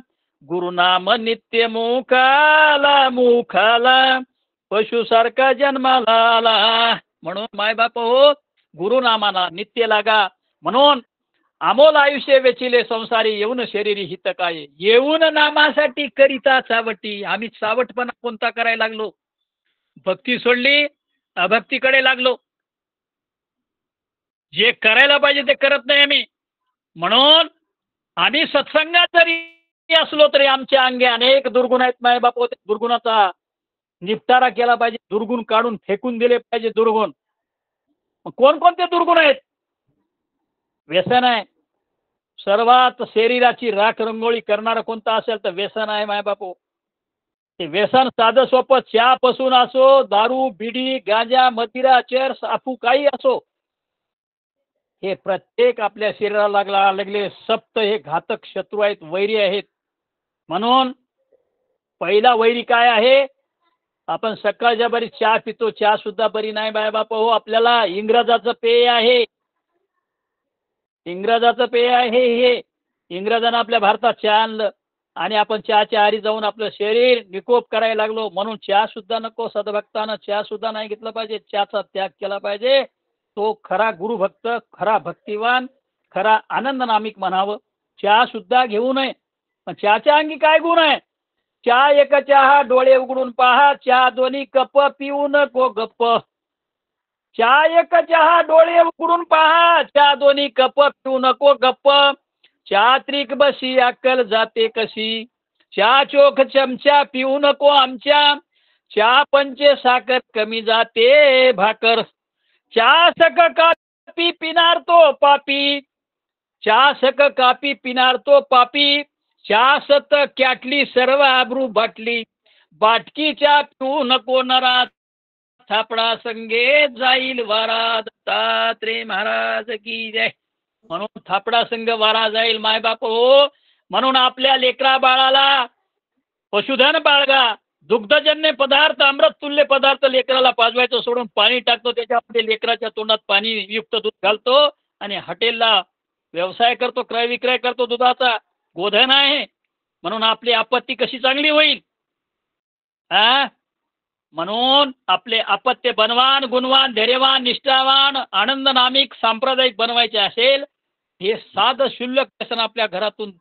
गुरुनाम नित्य मुखाला मुखाला, पशुसारखा जन्माला आला. म्हणून मायबाप हो, गुरुनामाला नित्य लागा. म्हणून अमोल आयुष्य वेचिले संसारी, येऊन शरीरी हित काय. येऊन नामासाठी करिता चावटी. आम्ही चावटपणा कोणता करायला लागलो, भक्ती सोडली, अभक्तीकडे लागलो. जे करायला पाहिजे ते करत नाही आम्ही. म्हणून आम्ही सत्संगात जरी असलो तरी आमच्या अंगे अनेक दुर्गुण आहेत माय बापू. दुर्गुणाचा निपटारा केला पाहिजे, दुर्गुण काढून फेकून दिले पाहिजे. दुर्गुण कोणकोणते दुर्गुण आहेत? व्यसन आहे. सर्वात शरीराची राख रंगोळी करणारा कोणता असेल तर व्यसन आहे माय बापू. ते व्यसन साधं सोपं चहापासून असो, दारू, बिडी, गांजा, मदिरा, चेर, साफू काही असो, हे प्रत्येक आपल्या शरीराला लागले सप्त हे घातक शत्रू आहेत, वैरी आहेत. म्हणून पहिला वैरी काय आहे? आपण सकाळच्या बरी चहा पितो, चहा सुद्धा बरी नाही बाय बाप हो. आपल्याला इंग्रजाचं पेय आहे, इंग्रजाचं पेय आहे हे. इंग्रजांना आपल्या भारतात चहा आणलं आणि आपण चहाच्या आहारी जाऊन आपलं शरीर निकोप करायला लागलो. म्हणून चहा सुद्धा नको. सद्भक्तानं चहा सुद्धा नाही घेतला पाहिजे, चहाचा त्याग केला पाहिजे. तो खरा गुरुभक्त, खरा भक्तिवान, खरा आनंद नामिक म्हणावं. चहा सुद्धा घेऊ नये. पण चहाच्या अंगी काय गुण आहे? चहा एक चहा डोळे उघडून पहा, चहा दोन्ही कप पिऊ नको गप्प. चहा एक चहा डोळे उघडून पहा, चहा दोन्ही कप पिऊ नको गप्प. चहा त्रिक बशी अक्कल जाते कशी, चहा चोख चमचा पिऊ नको आमच्या. चहा पंचे साखर कमी जाते भाकर. चहा सक कापी पिणार तो पापी, चहा सक कापी पिणार तो पापी. चहा सत कॅटली सर्व आबरू बाटली, बाटकी चहा पिऊ नको नरा, थापडा संगे जाईल वारा. दत्तात्रेय महाराज की जय. म्हणून थापडा संघ वारा जाईल मायबाप हो. म्हणून आपल्या लेकरा बाळाला पशुधन बाळगा, दुग्धजन्य पदार्थ, अमृत तुल्य पदार्थ लेकराला पाजवायचं सोडून पाणी टाकतो त्याच्यामध्ये, लेकराच्या तोंडात पाणी युक्त दूध घालतो आणि हॉटेलला व्यवसाय करतो, क्रय विक्रय करतो दुधाचा. गोधन आहे. म्हणून आपली आपत्ती कशी चांगली होईल? म्हणून आपले अपत्य बनवान, गुणवान, धैर्यवान, निष्ठावान, आनंद नामिक, सांप्रदायिक बनवायचे असेल, हे साधं शुल्लक व्यसन आपल्या घरातून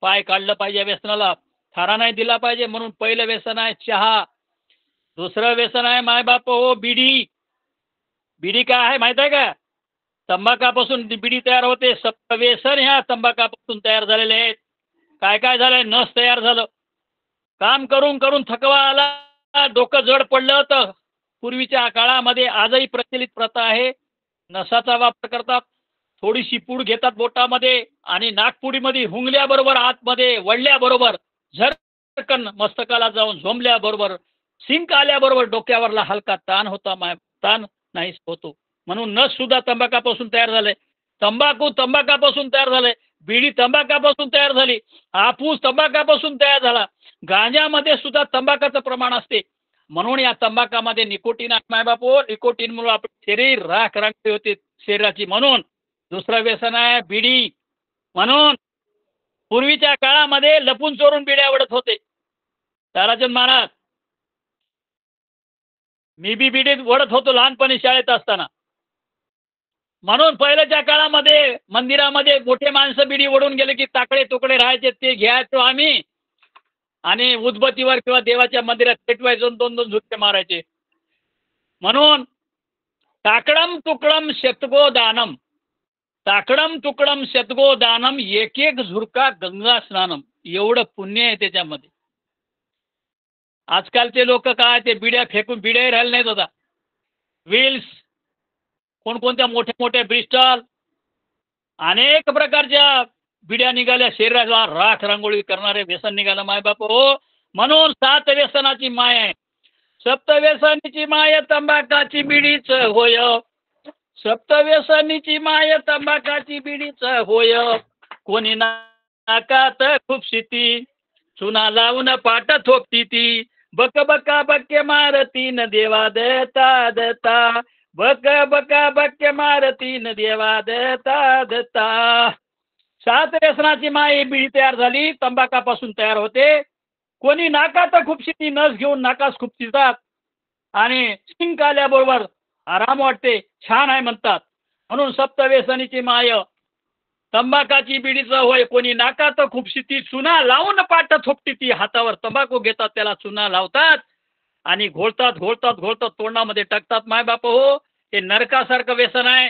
पाय काढलं पाहिजे. व्यसनाला थारा नाही दिला पाहिजे. म्हणून पहिलं व्यसन आहे चहा. दुसरं व्यसन आहे मायबाप हो बिडी. बिडी काय आहे माहित आहे का? तंबाखापासून बिडी तयार होते. सप्त व्यसन ह्या तंबाखापासून तयार झालेले आहेत. काय काय झालंय? नस तयार झालं. काम करून करून थकवा आला, डोकं जड पडलं होतं. पूर्वीच्या काळामध्ये आजही प्रचलित प्रथा आहे, नसाचा वापर करतात. थोडीशी पूड घेतात बोटामध्ये आणि नागपुडीमध्ये हुंगल्याबरोबर आतमध्ये वळल्याबरोबर झरकन मस्तकाला जाऊन झोंबल्याबरोबर सिंक आल्याबरोबर डोक्यावरला हलका ताण होता, ताण नाहीच होतो. म्हणून नस सुद्धा तंबाखापासून तयार झाले, तंबाखू तंबाखापासून तयार झाले, बिडी तंबाखापासून तयार झाली, हापूस तंबाखापासून तयार झाला. गांजामध्ये सुद्धा तंबाखाचं प्रमाण असते. म्हणून या तंबाखामध्ये निकोटीन आहे मायबापो. निकोटीनमुळे आपले शरीर राख राखते होते शरीराची. म्हणून दुसरं व्यसन आहे बिडी. म्हणून पूर्वीच्या काळामध्ये लपून चोरून बिड्या आवडत होते. ताराचंद महाराज, मी बी बिडीत ओढत होतो लहानपणी शाळेत असताना. म्हणून पहिल्याच्या काळामध्ये मंदिरामध्ये मोठे माणसं बिडी ओढून गेले की ताकडे तुकडे राहायचे, ते घ्यायचो आम्ही आणि उदबत्तीवर किंवा देवाच्या मंदिरात पेटवायचो, दोन दोन झुटके मारायचे. म्हणून ताकडम तुकडम शतगो दानम, ताकडम तुकडम शतगो दानम, एक एक झुरका गंगा स्नानम. एवढं पुण्य आहे त्याच्यामध्ये. आजकालचे लोक काय ते बिड्या फेकून, बिड्या राहिले नाहीत होता. व्हील्स, कोणकोणत्या मोठ्या मोठ्या ब्रिस्टल, अनेक प्रकारच्या बिड्या निघाल्या. शरीराला राख रांगोळी करणारे व्यसन निघालं मायबाप हो. म्हणून 7 व्यसनाची माय आहे. सप्तव्यसनीची माय तंबाखाची बिडीच होय, सप्तव्यसनीची माय तंबाखाची बिडीच होय. कोणी नाकात खूप शिती, चुना लावून पाट थोपती ती, बक बका बक्के मारतीन देवा देता देता, बक बका बक्के मारतीन देवा देता देता. 7 व्यसनाची माय बिडी तयार झाली, तंबाखापासून तयार होते. कोणी नाकात खूप शिती, नस घेऊन नाकास खूप शितात आणि शिंक आल्याबरोबर आराम वाटते, छान आहे म्हणतात. म्हणून सप्तव्यसनीची माय तंबाखाची बिडीचं होय. कोणी नाकात खूप शिती, चुना लावून पाट थोपटी ती. हातावर तंबाखू घेतात, त्याला चुना लावतात आणि घोळतात घोळतात घोळतात तोंडामध्ये टाकतात. मायबाप हो, हे नरकासारखं व्यसन आहे.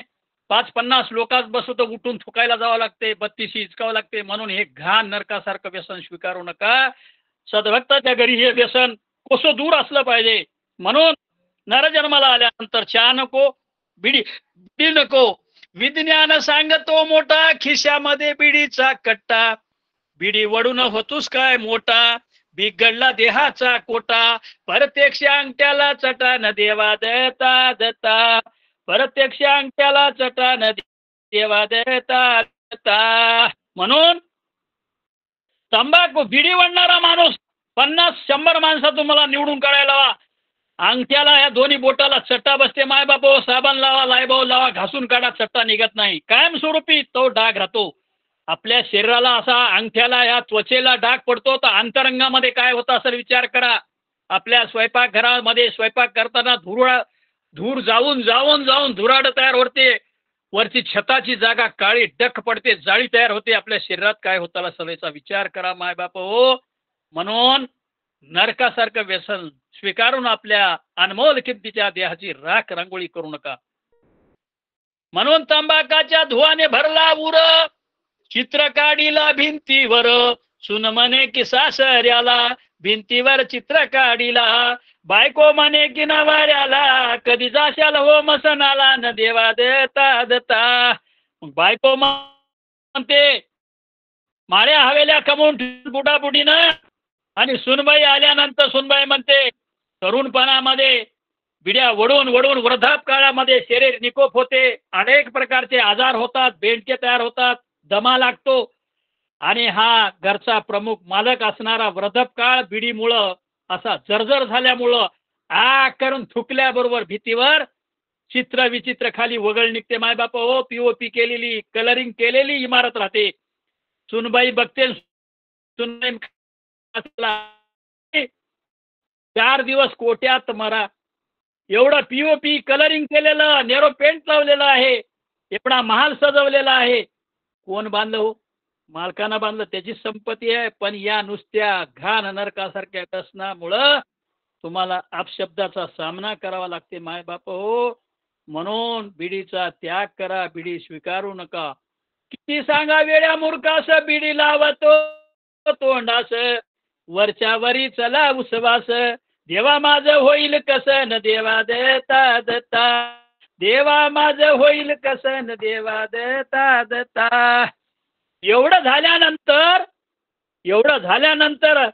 5-50 लोकांत बसवतो, उठून थुकायला जावं लागते, 32 हिचकावं लागते. म्हणून हे घाण नरकासारखं व्यसन स्वीकारू नका. सद्भक्ताच्या घरी हे व्यसन कसं दूर असलं पाहिजे. म्हणून नरजन्माला आल्यानंतर चहा नको, बिडी नको. विज्ञान सांगतो मोठा, खिशामध्ये बिडीचा कट्टा, बिडी वडून होतोस काय मोठा, बिघडला देहाचा कोटा. प्रत्यक्ष अंगठ्याला चटा न देवा देता देता, प्रत्यक्ष अंगठ्याला चटा न देवा देता देता. म्हणून तंबाखू बिडी वडणारा माणूस 50-100 माणसं तुम्हाला निवडून काढायला लावा. अंगठ्याला या दोन्ही बोटाला चट्टा बसते, माय बापो साबण लावा, लायबाव लावा, घासून काढा, चट्टा निघत नाही. कायमस्वरूपी तो डाग राहतो. आपल्या शरीराला असा अंगठ्याला या त्वचेला डाग पडतो, तर अंतरंगामध्ये काय होतं असेल विचार करा. आपल्या स्वयंपाकघरामध्ये स्वयंपाक करताना धूर जाऊन जाऊन जाऊन धुराड तयार होते. वरची छताची जागा काळी डख पडते, जाळी तयार होते. आपल्या शरीरात काय होता असेल याचा विचार करा माय बाप हो. म्हणून नरकासारखं व्यसन स्वीकारून आपल्या अनमोल किमतीच्या देहाची राख रांगोळी करू नका. म्हणून तंबाखाच्या धुवाने भरला उर, चित्र काढीला भिंतीवर, सुन म्हणे की सासऱ्याला, भिंतीवर चित्र काढीला. बायको म्हणे की नवऱ्याला, कधी जाशाल हो मसनाला, न देवा देता देता. बायको म्हणते माळ्या हवेल्या कमवून बुडाबुडीनं, आणि सुनबाई आल्यानंतर सुनबाई म्हणते तरुणपणामध्ये बिड्या वडून वडून वृद्धाप काळामध्ये शरीर निकोप होते, अनेक प्रकारचे आजार होतात, बेंडके तयार होतात, दमा लागतो. आणि हा घरचा प्रमुख मालक असणारा वृद्धाप काळ बिडीमुळं असा जर्जर झाल्यामुळं करून थुकल्याबरोबर भीतीवर चित्र विचित्र खाली वगळ निघते. माय बाप हो, पीओपी केलेली कलरिंग केलेली इमारत राहते. सुनबाई बघते, सुनबाई 4 दिवस कोट्यात मरा. एवढं पीओपी कलरिंग केलेलं, नेरो पेंट लावलेलं आहे, एवढा महाल सजवलेला आहे. कोण बांधलं हो? मालकानं बांधलं, त्याची संपत्ती आहे. पण या नुसत्या घाण नरकासारख्या व्यसनामुळं तुम्हाला अपशब्दाचा सामना करावा लागते माय बाप हो. म्हणून बिडीचा त्याग करा, बिडी स्वीकारू नका. किती सांगा वेड्या मूर्खास, बिडी लावतो तोंडास, वरच्या वरी चला उसवास, देवा माझं होईल कसं, न देवा देता देता. देवा माझं होईल कसं, न देवा देता देता. एवढं झाल्यानंतर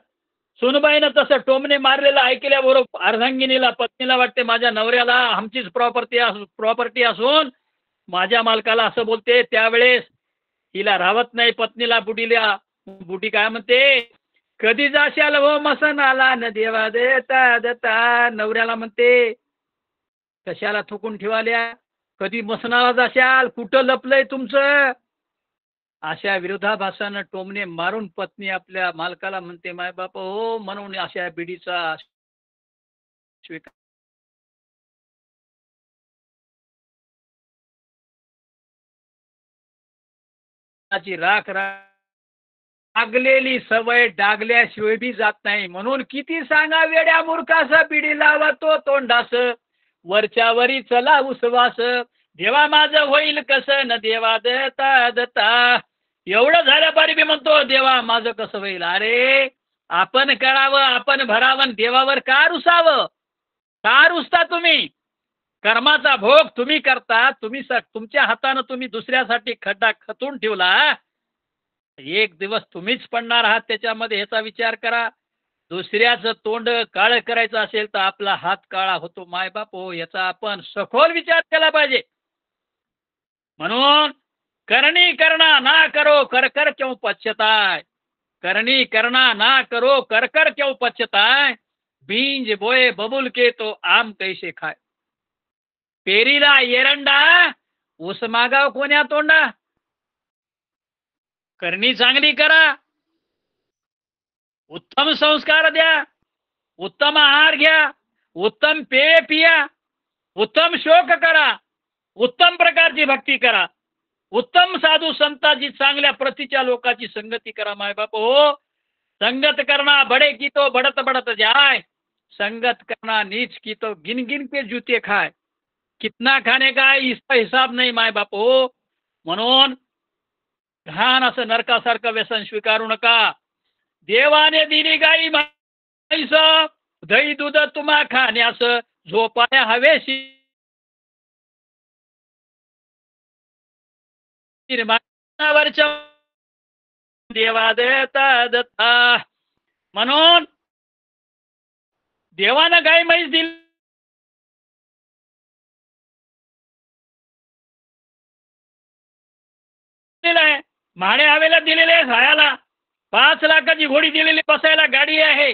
सुनबाईनं तसं टोमणे मारलेलं ऐकल्याबरोबर अर्धांगिनीला, पत्नीला वाटते माझ्या नवऱ्याला आमचीच प्रॉपर्टी असून माझ्या मालकाला असं बोलते. त्यावेळेस हिला राहत नाही पत्नीला. बुडी काय म्हणते, कधी जाशाल हो मसनाला, न देवा देता देता. नवऱ्याला म्हणते कशाला थुकून ठेवाल्या, कधी मसनाला जाशाल, कुठं लपलंय तुमचं. अशा विरोधाभासानं टोमणे मारून पत्नी आपल्या मालकाला म्हणते माय बाप हो. म्हणून अशा बिडीचा स्वीकार राख लागलेली सवय डागल्याशिवाय बी जात नाही. म्हणून किती सांगा वेड्या मूर्खास, बिडी लावतो तोंडास, वरच्या वरी चला उसवास, देवा माझं होईल कसं, न देवा देता देता. एवढं झाल्या पारी मी म्हणतो देवा माझं कसं होईल. अरे आपण करावं, आपण भरावं, देवावर का रुसावं, का रुसता तुम्ही. कर्माचा भोग तुम्ही करता. तुमच्या हातानं तुम्ही दुसऱ्यासाठी खड्डा खतून ठेवला. एक दिवस तुम्हीच पडणार आहात त्याच्यामध्ये, ह्याचा विचार करा. दुसऱ्याचं तोंड काळं करायचं असेल तर आपला हात काळा होतो माय बाप हो. याचा आपण सखोल विचार केला पाहिजे. म्हणून करणी करना ना करो, कर कर क्यों पछताय. करणी करना ना करो, कर कर क्यों पछताय. बीज बोए बबुल के तो आम कैसे खाय. पेरीला एरंडा, ऊस मागाव कोण्या तोंडा. करणी चांगली करा, उत्तम संस्कार द्या, उत्तम आहार घ्या, उत्तम पेय पिया, उत्तम शोक करा, उत्तम प्रकारची भक्ती करा, उत्तम साधू संतांची चांगल्या प्रतीच्या लोकांची संगती करा माय बाप हो. संगत करना बड़े की तो बढ़त बढ़त जाय, संगत करना नीच की तो गिन गिन के जूते खाय. कितना खाने का इसका हिसाब नाही माय बाप हो. म्हणून घाण असं नरकासारखं व्यसन स्वीकारू नका. देवाने दिली गाई म्हैस, दही दूध तुम्हा खाण्यास, झोपाया हवेशी वरच्या देवा देता दत्ता. म्हणून देवानं गाई म्हैस दिली, महाडे हवेला दिलेले आहे राहायला, 5 लाखाची घोडी दिलेली, बसायला गाडी आहे,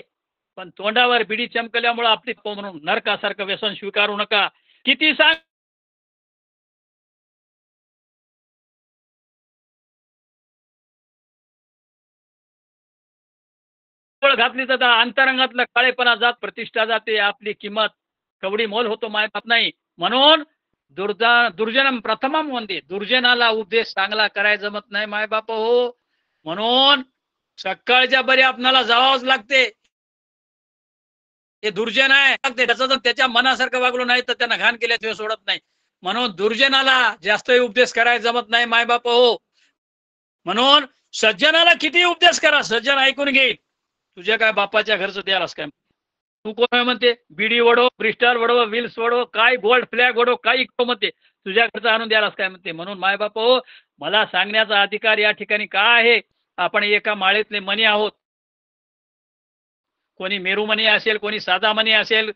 पण तोंडावर बिडी चमकल्यामुळे आपली म्हणून नरकासारखं व्यसन स्वीकारू नका. किती सांग घातली तर अंतरंगातला काळेपणा जात, प्रतिष्ठा जाते, आपली किंमत कवडी मोल होतो मायबाप नाही. म्हणून दुर्जनम प्रथमम वंदे, दुर्जनाला उपदेश चांगला करायला जमत नाही मायबाप हो. म्हणून सकाळच्या बरी आपणाला जावावंच लागते. हे दुर्जन आहे, त्याचं जर त्याच्या मनासारखं वागलो नाही तर त्यांना घाण केल्याशिवाय सोडत नाही. म्हणून दुर्जनाला जास्तही उपदेश करायला जमत नाही मायबाप हो. म्हणून सज्जनाला किती उपदेश करा, सज्जन ऐकून घेईल. तुझ्या काय बापाच्या घरचं द्यालास काय, तू कोण म्हणते बीडी वडो, क्रिस्टल वडो, विल्स वडो, काय गोल्ड फ्लॅग वडो, काही म्हणते, तुझ्या घरचं आणून द्यालास काय म्हणते. म्हणून मायबाप हो, मला सांगण्याचा अधिकार या ठिकाणी काय आहे. आपण एका माळेतले मणी आहोत. कोणी मेरू मणी असेल, कोणी साधा मणी असेल,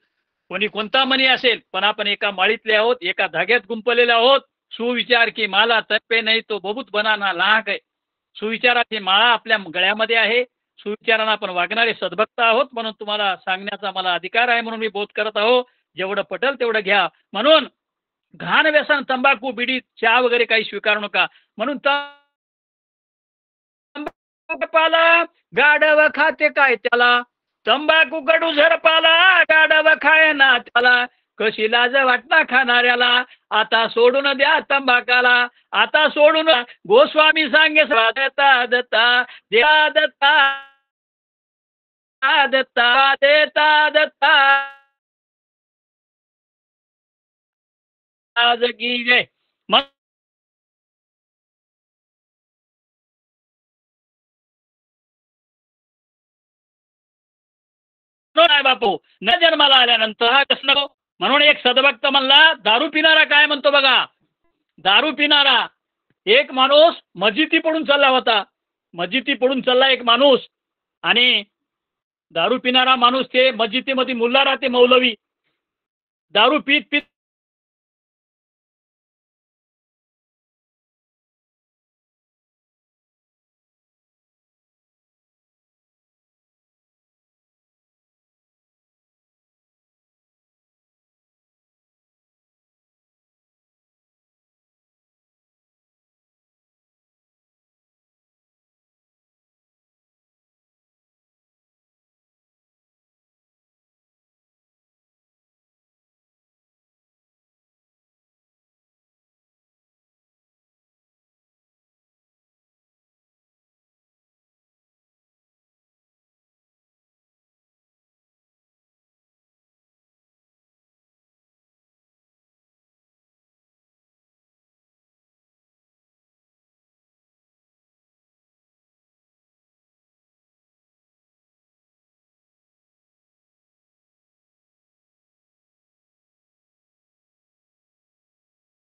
कोणी कोणता मणी असेल, पण आपण एका माळीतले आहोत, एका धाग्यात गुंपलेले आहोत. सुविचार की माला तप्पे नाही तो बहुत बनाना लाग आहे. सुविचाराची माळा आपल्या गळ्यामध्ये आहे. सुविचारांना आपण वागणारे सद्भक्त आहोत. म्हणून तुम्हाला सांगण्याचा मला अधिकार आहे, म्हणून मी बोध करत आहो. जेवढं पटल तेवढं घ्या. म्हणून घाण व्यसन, तंबाखू, बिडी, चहा वगैरे काही स्वीकारू नका. म्हणून पाला गाढव खाते काय त्याला, तंबाखू कडू झरपाला गाढव खाय ना त्याला. कशी लाज वाटना खाणाऱ्याला, आता सोडून द्या तंबाकाला, आता सोडून. गोस्वामी सांगे दत्ता दत्ता देता दत्ता दत्ता देता दत्ता आज की जय. बापू न जन्माला आल्यानंतर हा कसं नको. म्हणून एक सद्भक्त म्हणला, दारू पिणारा काय म्हणतो बघा. दारू पिणारा एक माणूस मस्जिदी पडून चालला होता. मस्जिदी पडून चालला एक माणूस, आणि दारू पिणारा माणूस ते मस्जिदीमध्ये मुल्ला राहते, मौलवी. दारू पीत पीत